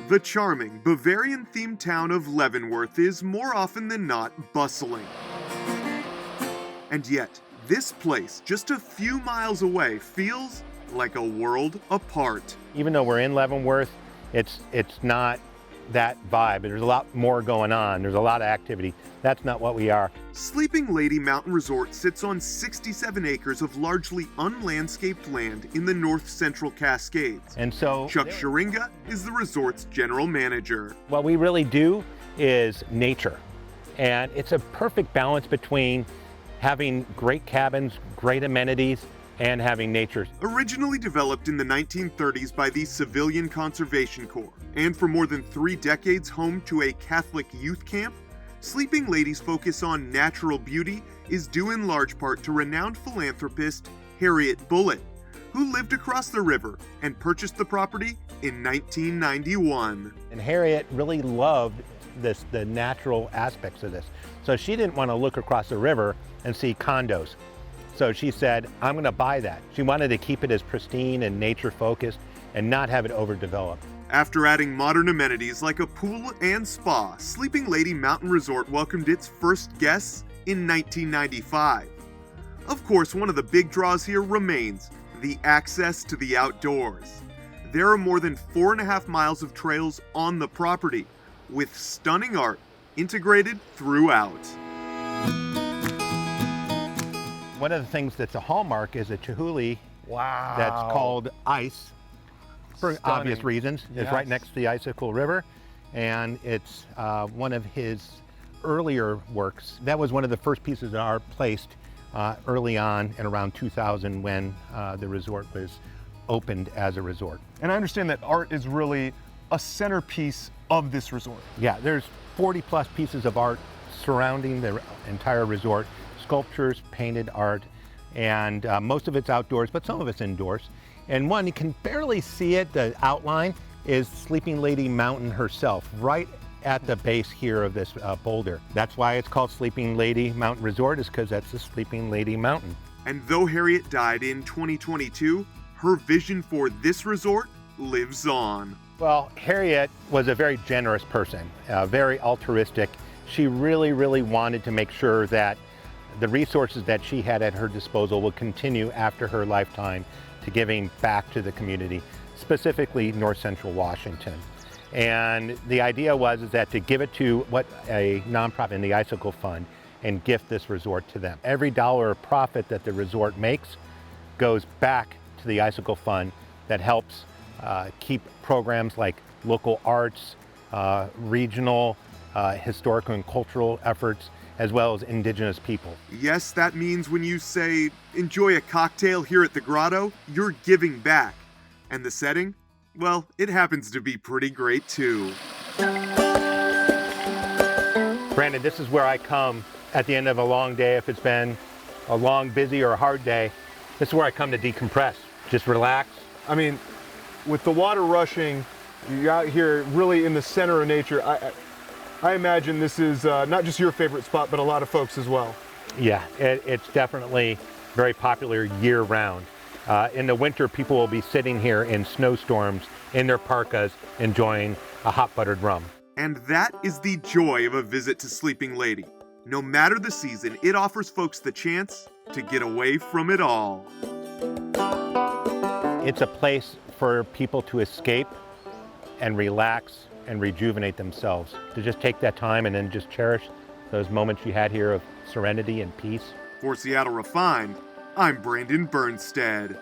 The charming, Bavarian-themed town of Leavenworth is more often than not bustling. And yet, this place, just a few miles away, feels like a world apart. Even though we're in Leavenworth, it's not that vibe. There's a lot more going on. There's a lot of activity. That's not what we are. Sleeping Lady Mountain Resort sits on 67 acres of largely unlandscaped land in the north-central Cascades. And so Chuck Sharinga is the resort's general manager. what we really do is nature. And it's a perfect balance between having great cabins, great amenities, and having nature. Originally developed in the 1930s by the Civilian Conservation Corps, and for more than 3 decades home to a Catholic youth camp, Sleeping Lady's focus on natural beauty is due in large part to renowned philanthropist Harriet Bullitt, who lived across the river and purchased the property in 1991. And Harriet really loved the natural aspects of this. So she didn't want to look across the river and see condos. So she said, I'm going to buy that. She wanted to keep it as pristine and nature focused and not have it overdeveloped. After adding modern amenities like a pool and spa, Sleeping Lady Mountain Resort welcomed its first guests in 1995. Of course, one of the big draws here remains the access to the outdoors. There are more than 4.5 miles of trails on the property, with stunning art integrated throughout. One of the things that's a hallmark is a chihuly that's called Ice, for obvious reasons. It's right next to the Icicle River, and it's one of his earlier works. That was one of the first pieces of art placed early on in around 2000 when the resort was opened as a resort. And I understand that art is really a centerpiece of this resort. Yeah, there's 40 plus pieces of art surrounding the entire resort. Sculptures, painted art, and most of it's outdoors, but some of it's indoors. And one, you can barely see it, the outline, is Sleeping Lady Mountain herself, right at the base here of this boulder. That's why it's called Sleeping Lady Mountain Resort, is because that's the Sleeping Lady Mountain. And though Harriet died in 2022, her vision for this resort lives on. Well, Harriet was a very generous person, very altruistic. She really, really wanted to make sure that the resources that she had at her disposal would continue after her lifetime to giving back to the community, specifically North Central Washington. And the idea was that to give it to a nonprofit in the Icicle Fund and gift this resort to them. Every dollar of profit that the resort makes goes back to the Icicle Fund that helps keep programs like local arts, regional, historical and cultural efforts, as well as indigenous people. Yes, that means when you say, enjoy a cocktail here at the grotto, you're giving back. And the setting? Well, it happens to be pretty great too. Brandon, this is where I come at the end of a long day. If it's been a long, busy, or a hard day, this is where I come to decompress, just relax. I mean, with the water rushing, you're out here really in the center of nature. I imagine this is not just your favorite spot, but a lot of folks as well. Yeah, it's definitely very popular year-round. In the winter, people will be sitting here in snowstorms in their parkas, enjoying a hot buttered rum. And that is the joy of a visit to Sleeping Lady. No matter the season, it offers folks the chance to get away from it all. It's a place for people to escape and relax and rejuvenate themselves, to just take that time and then just cherish those moments you had here of serenity and peace. For Seattle Refined, I'm Brandon Bernstead.